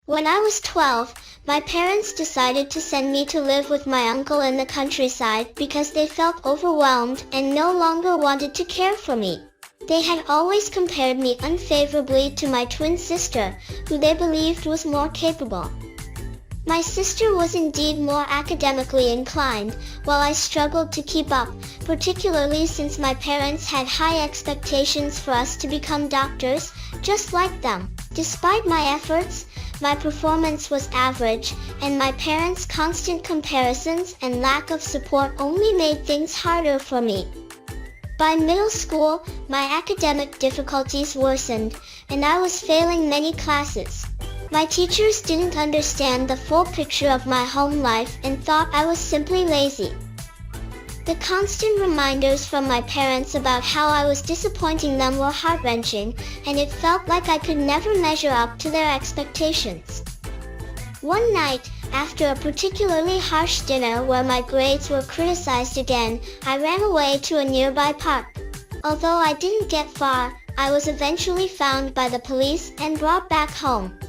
When I was 12, my parents decided to send me to live with my uncle in the countryside because they felt overwhelmed and no longer wanted to care for me. They had always compared me unfavorably to my twin sister, who they believed was more capable. My sister was indeed more academically inclined, while I struggled to keep up, particularly since my parents had high expectations for us to become doctors, just like them. Despite my efforts, my performance was average, and my parents' constant comparisons and lack of support only made things harder for me. By middle school, my academic difficulties worsened, and I was failing many classes. My teachers didn't understand the full picture of my home life and thought I was simply lazy. The constant reminders from my parents about how I was disappointing them were heart-wrenching, and it felt like I could never measure up to their expectations. One night, after a particularly harsh dinner where my grades were criticized again, I ran away to a nearby park. Although I didn't get far, I was eventually found by the police and brought back home.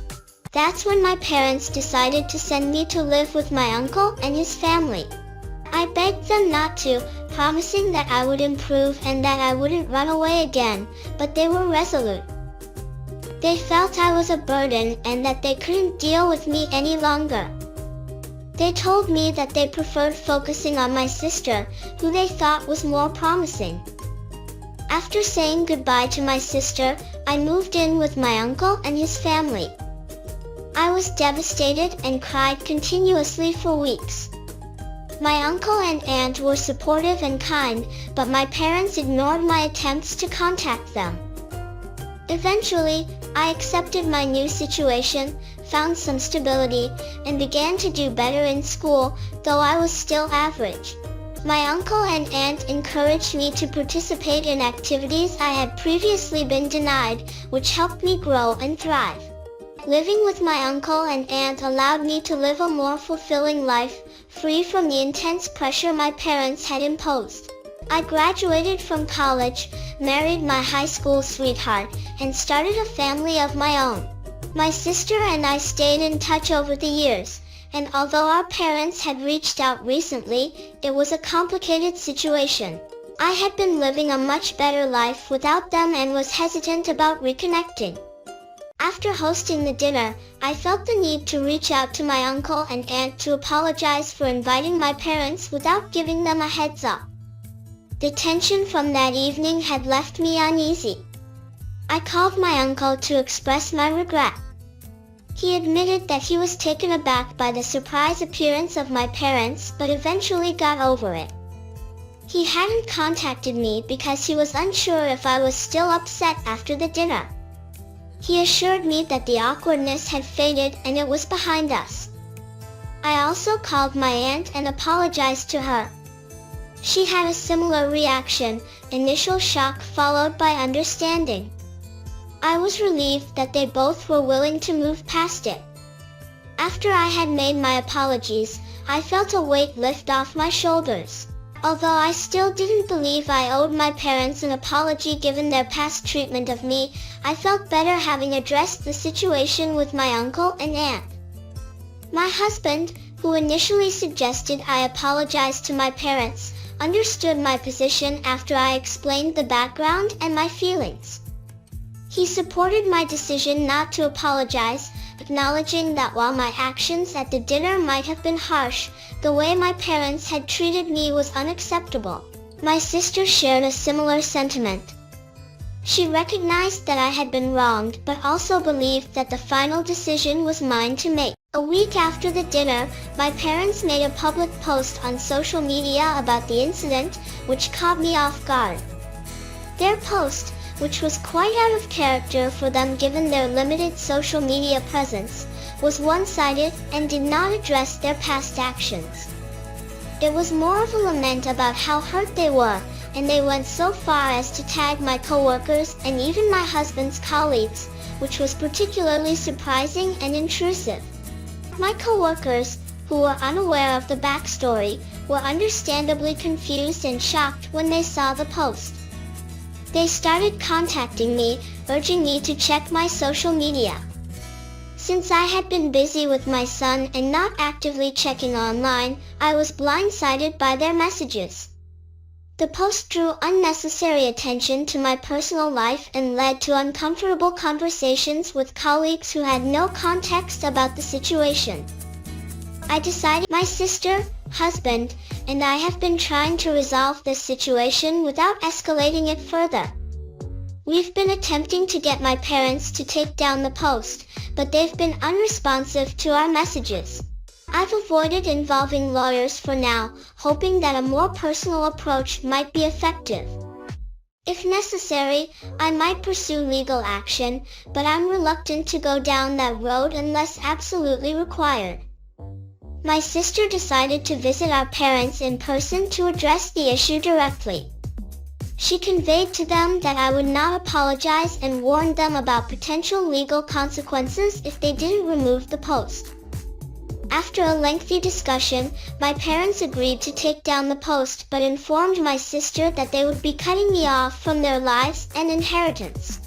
That's when my parents decided to send me to live with my uncle and his family. I begged them not to, promising that I would improve and that I wouldn't run away again, but they were resolute. They felt I was a burden and that they couldn't deal with me any longer. They told me that they preferred focusing on my sister, who they thought was more promising. After saying goodbye to my sister, I moved in with my uncle and his family. I was devastated and cried continuously for weeks. My uncle and aunt were supportive and kind, but my parents ignored my attempts to contact them. Eventually, I accepted my new situation, found some stability, and began to do better in school, though I was still average. My uncle and aunt encouraged me to participate in activities I had previously been denied, which helped me grow and thrive. Living with my uncle and aunt allowed me to live a more fulfilling life, free from the intense pressure my parents had imposed. I graduated from college, married my high school sweetheart, and started a family of my own. My sister and I stayed in touch over the years, and although our parents had reached out recently, it was a complicated situation. I had been living a much better life without them and was hesitant about reconnecting. After hosting the dinner, I felt the need to reach out to my uncle and aunt to apologize for inviting my parents without giving them a heads up. The tension from that evening had left me uneasy. I called my uncle to express my regret. He admitted that he was taken aback by the surprise appearance of my parents, but eventually got over it. He hadn't contacted me because he was unsure if I was still upset after the dinner. He assured me that the awkwardness had faded and it was behind us. I also called my aunt and apologized to her. She had a similar reaction, initial shock followed by understanding. I was relieved that they both were willing to move past it. After I had made my apologies, I felt a weight lift off my shoulders. Although I still didn't believe I owed my parents an apology given their past treatment of me, I felt better having addressed the situation with my uncle and aunt. My husband, who initially suggested I apologize to my parents, understood my position after I explained the background and my feelings. He supported my decision not to apologize, acknowledging that while my actions at the dinner might have been harsh, the way my parents had treated me was unacceptable. My sister shared a similar sentiment. She recognized that I had been wronged but also believed that the final decision was mine to make. A week after the dinner, my parents made a public post on social media about the incident, which caught me off guard. Their post, which was quite out of character for them given their limited social media presence, was one-sided and did not address their past actions. It was more of a lament about how hurt they were, and they went so far as to tag my coworkers and even my husband's colleagues, which was particularly surprising and intrusive. My coworkers, who were unaware of the backstory, were understandably confused and shocked when they saw the post. They started contacting me, urging me to check my social media. Since I had been busy with my son and not actively checking online, I was blindsided by their messages. The post drew unnecessary attention to my personal life and led to uncomfortable conversations with colleagues who had no context about the situation. I decided my sister, husband, and I have been trying to resolve this situation without escalating it further. We've been attempting to get my parents to take down the post, but they've been unresponsive to our messages. I've avoided involving lawyers for now, hoping that a more personal approach might be effective. If necessary, I might pursue legal action, but I'm reluctant to go down that road unless absolutely required. My sister decided to visit our parents in person to address the issue directly. She conveyed to them that I would not apologize and warned them about potential legal consequences if they didn't remove the post. After a lengthy discussion, my parents agreed to take down the post but informed my sister that they would be cutting me off from their lives and inheritance.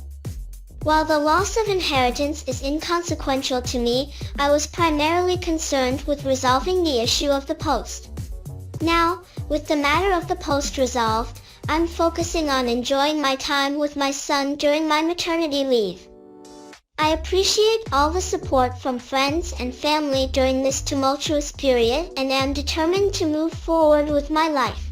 While the loss of inheritance is inconsequential to me, I was primarily concerned with resolving the issue of the post. Now, with the matter of the post resolved, I'm focusing on enjoying my time with my son during my maternity leave. I appreciate all the support from friends and family during this tumultuous period and am determined to move forward with my life.